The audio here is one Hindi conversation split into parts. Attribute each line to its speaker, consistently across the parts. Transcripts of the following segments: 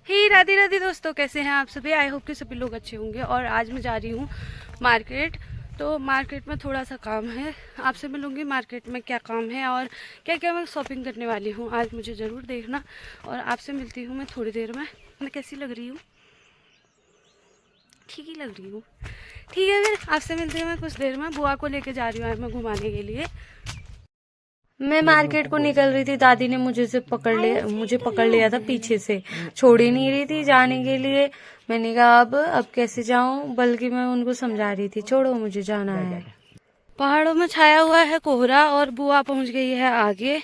Speaker 1: हे राधे राधे दोस्तों, कैसे हैं आप सभी। आई होप कि सभी लोग अच्छे होंगे। और आज मैं जा रही हूँ मार्केट। तो मार्केट में थोड़ा सा काम है, आपसे मिलूंगी मार्केट में क्या काम है और क्या क्या मैं शॉपिंग करने वाली हूँ। आज मुझे ज़रूर देखना और आपसे मिलती हूँ मैं थोड़ी देर में। मैं कैसी लग रही हूँ? ठीक ही लग रही हूँ। ठीक है, फिर आपसे मिलती हूँ मैं कुछ देर में। बुआ को लेके जा रही हूँ मैं घुमाने के लिए। मैं मार्केट को निकल रही थी, दादी ने मुझे पकड़ लिया था पीछे से, छोड़ ही नहीं रही थी जाने के लिए। मैंने कहा अब कैसे जाऊं, बल्कि मैं उनको समझा रही थी छोड़ो मुझे जाना है। पहाड़ों में छाया हुआ है कोहरा और बुआ पहुंच गई है आगे।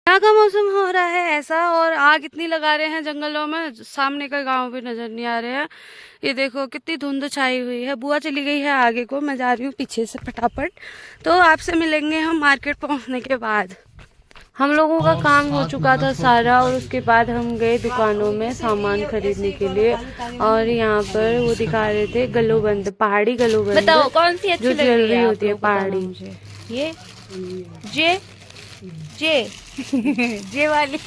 Speaker 1: यहाँ का मौसम हो रहा है ऐसा, और आग इतनी लगा रहे हैं जंगलों में, सामने का गांव भी नजर नहीं आ रहे हैं। ये देखो कितनी धुंध छाई हुई है। बुआ चली गई है आगे को, मैं जा रही हूँ पीछे से फटाफट। तो आपसे मिलेंगे हम मार्केट पहुँचने के बाद। हम लोगों का काम हो चुका था सारा और उसके बाद हम गए दुकानों में सामान खरीदने के लिए। और यहाँ पर वो दिखा रहे थे गलोबंद, पहाड़ी गलोबंद। बताओ कौन सी अच्छी जो ज्वेलरी होती है पहाड़ी। ये जे जे जे वाली।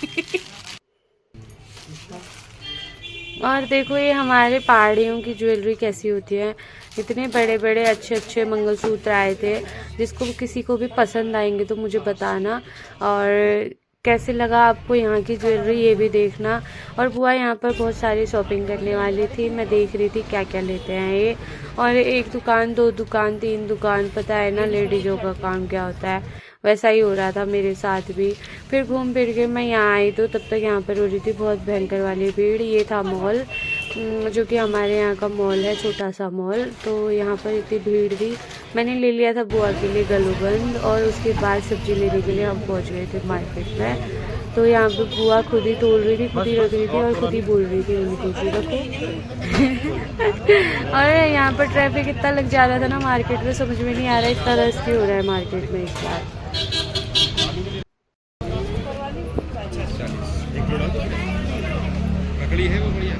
Speaker 1: और देखो ये हमारे पहाड़ियों की ज्वेलरी कैसी होती है। इतने बड़े बड़े अच्छे अच्छे मंगलसूत्र आए थे, जिसको किसी को भी पसंद आएंगे तो मुझे बताना। और कैसे लगा आपको यहाँ की ज्वेलरी ये भी देखना। और बुआ यहाँ पर बहुत सारी शॉपिंग करने वाली थी, मैं देख रही थी क्या क्या लेते हैं ये। और एक दुकान, दो दुकान, तीन दुकान, पता है ना लेडीजों का काम क्या होता है। वैसा ही हो रहा था मेरे साथ भी। फिर घूम फिर के मैं यहाँ आई तो तब तक यहाँ पर हो रही थी बहुत भयंकर वाली भीड़। ये था मॉल, जो कि हमारे यहाँ का मॉल है, छोटा सा मॉल। तो यहाँ पर इतनी भीड़ थी। मैंने ले लिया था बुआ के लिए गलोबंद और उसके बाद सब्जी लेने के लिए हम पहुँच गए थे मार्केट में। तो यहाँ पे बुआ खुद ही तोड़ रही थी, खुद ही रख रही थी और खुद ही बोल रही थी उनको जी रखो। और यहाँ पर ट्रैफिक इतना लग जा रहा था ना मार्केट में, समझ में नहीं आ रहा इतना रश क्यों हो रहा है मार्केट में इस बार।
Speaker 2: है वो बढ़िया।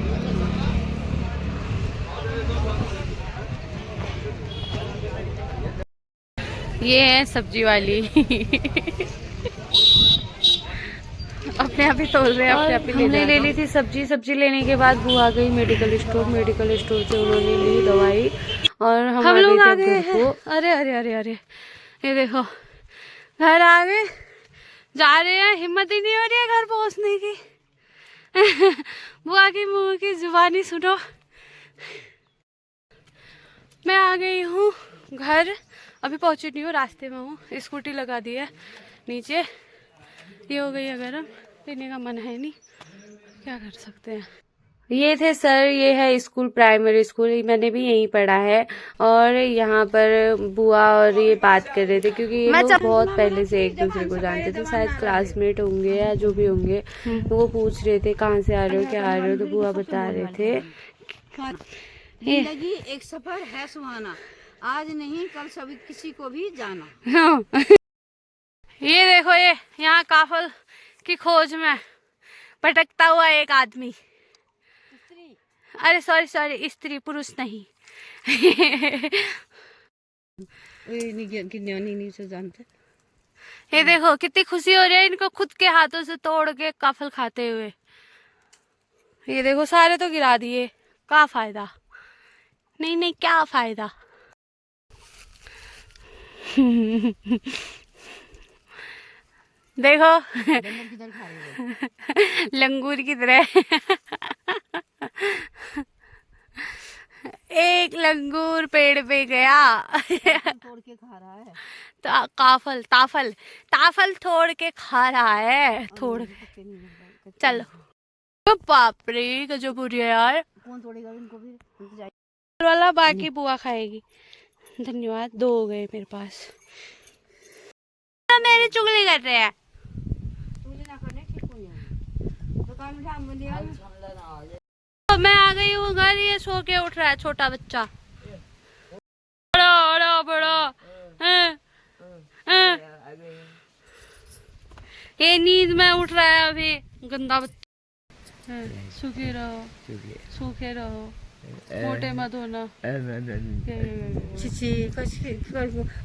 Speaker 1: ये है सब्जी वाली। अपने आप ही तोल रहे हैं, अपने आप ही हमने ले ली थी सब्जी। सब्जी लेने के बाद बुआ गई मेडिकल स्टोर। मेडिकल स्टोर से उन्होंने ली दवाई और हम लोग आ गए हैं। अरे अरे अरे अरे, ये देखो घर आ गए, जा रहे हैं। हिम्मत ही नहीं हो रही है घर पहुंचने की। बुआ की मुंह की जुबानी सुनो। मैं आ गई हूँ घर, अभी पहुंची नहीं हूँ, रास्ते में हूँ। स्कूटी लगा दी है नीचे। ये हो गई है गर्म, पीने का मन है नहीं, क्या कर सकते हैं। ये थे सर, ये है स्कूल, प्राइमरी स्कूल, मैंने भी यहीं पढ़ा है। और यहाँ पर बुआ और ये बात कर रहे थे क्योंकि ये लोग बहुत पहले से एक दूसरे को जानते थे, शायद क्लासमेट होंगे या जो भी होंगे। तो वो पूछ रहे थे कहाँ से आ रहे हो, क्या आ रहे हो। तो बुआ बता रहे थे
Speaker 3: जिंदगी एक सफर है सुहाना, आज नहीं कल सभी किसी को भी जाना।
Speaker 1: हाँ। ये देखो, ये यहाँ काफल की खोज में भटकता हुआ एक आदमी। अरे सॉरी सॉरी, स्त्री, पुरुष नहीं।
Speaker 3: नहीं से जानते।
Speaker 1: ये देखो कितनी खुशी हो रही है इनको खुद के हाथों से तोड़ के काफल खाते हुए। ये देखो सारे तो गिरा दिए, क्या फायदा। नहीं नहीं, क्या फायदा। देखो लंगूर की तरह। एक लंगूर पेड़ पे गया,
Speaker 3: तोड़ के खा रहा है।
Speaker 1: काफल ताफल ताफल तोड़ के खा रहा है। तोड़ चलो, बाप रे गजब बुरी है यार।
Speaker 3: कौन तोड़ेगा इनको भी
Speaker 1: वाला, बाकी बुआ खाएगी। धन्यवाद, 2 हो गए मेरे पास। मेरी चुगली कर रहे हैं। तो मैं आ गई हूँ घर, ये सो के उठ रहा है छोटा बच्चा। बड़ा बड़ा बड़ा ये नींद में उठ रहा है अभी, गंदा बच्चा। सूखे रहो, सूखे रहो, मोटे मत होना।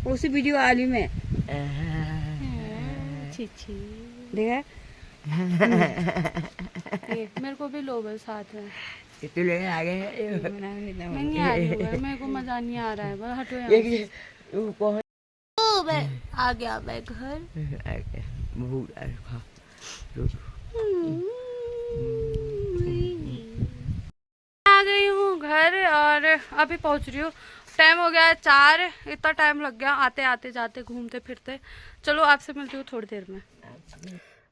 Speaker 3: उसी वीडियो आली में
Speaker 1: छी छी।
Speaker 3: देखा
Speaker 1: ये मेरे को भी लो बस साथ में।
Speaker 2: तू लेने आ गए
Speaker 1: मैं नहीं आ रही हूँ घर, मेरे को मजा नहीं आ रहा है, बस हटो यहाँ से।
Speaker 2: कौन
Speaker 1: मैं आ गया मैं घर। आ गई हूँ घर और अभी पहुँच रही हूँ। टाइम हो गया है 4, इतना टाइम लग गया आते आते जाते घूमते फिरते। चलो आपसे मिलती हूँ थोड़ी देर में।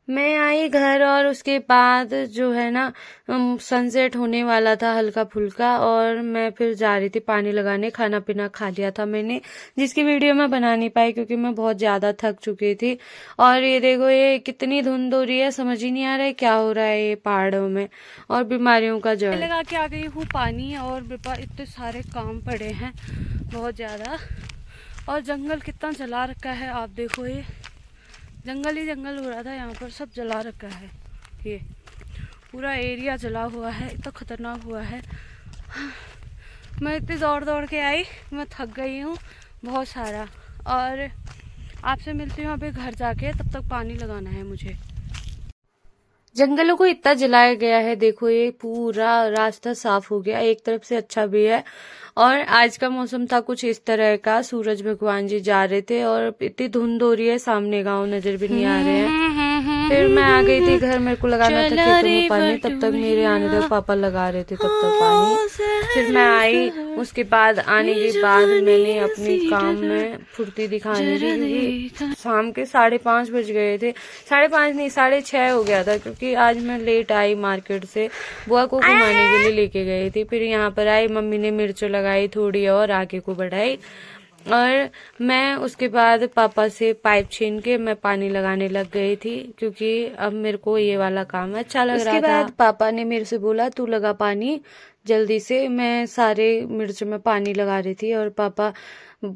Speaker 1: मैं आई घर और उसके बाद जो है ना सनसेट होने वाला था हल्का फुल्का, और मैं फिर जा रही थी पानी लगाने। खाना पीना खा लिया था मैंने, जिसकी वीडियो मैं बना नहीं पाई क्योंकि मैं बहुत ज्यादा थक चुकी थी। और ये देखो ये कितनी धुंध हो रही है, समझ ही नहीं आ रहा है क्या हो रहा है ये पहाड़ों में, और बीमारियों का जड़ लगा के आ गई हूँ पानी। और बेपा इतने सारे काम पड़े हैं बहुत ज्यादा, और जंगल कितना जला रखा है आप देखो, ये जंगल ही जंगल हो रहा था यहाँ पर, सब जला रखा है। ये पूरा एरिया जला हुआ है, इतना खतरनाक हुआ है। मैं इतनी दौड़ दौड़ के आई, मैं थक गई हूँ बहुत सारा। और आपसे मिलती हूँ अभी घर जाके, तब तक पानी लगाना है मुझे। जंगलों को इतना जलाया गया है, देखो ये पूरा रास्ता साफ हो गया, एक तरफ से अच्छा भी है। और आज का मौसम था कुछ इस तरह का, सूरज भगवान जी जा रहे थे और इतनी धुंध हो रही है, सामने गांव नजर भी नहीं आ रहे हैं। फिर मैं आ गई थी घर, मेरे को लगाना था खेतों में पानी, तब तक मेरे आने तक पापा लगा रहे थे तब तक पानी। फिर मैं आई, उसके बाद आने के बाद मैंने अपने काम में फुर्ती दिखानी थी क्योंकि शाम के 5:30 बज गए थे। 5:30 नहीं 6:30 हो गया था, क्योंकि आज मैं लेट आई मार्केट से, बुआ को घुमाने के लिए लेके गई थी। फिर यहाँ पर आई, मम्मी ने मिर्च लगाई थोड़ी और आगे को बढ़ाई, और मैं उसके बाद पापा से पाइप छीन के मैं पानी लगाने लग गई थी, क्योंकि अब मेरे को ये वाला काम अच्छा लग रहा था। उसके बाद पापा ने मेरे से बोला तू लगा पानी जल्दी से। मैं सारे मिर्च में पानी लगा रही थी और पापा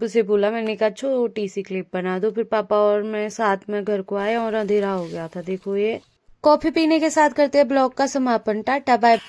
Speaker 1: से बोला, मैंने कहा छोटी सी क्लिप बना दो। फिर पापा और मैं साथ में घर को आए और अंधेरा हो गया था। देखो ये कॉफी पीने के साथ करते हैं ब्लॉग का समापन। टाटा बाय।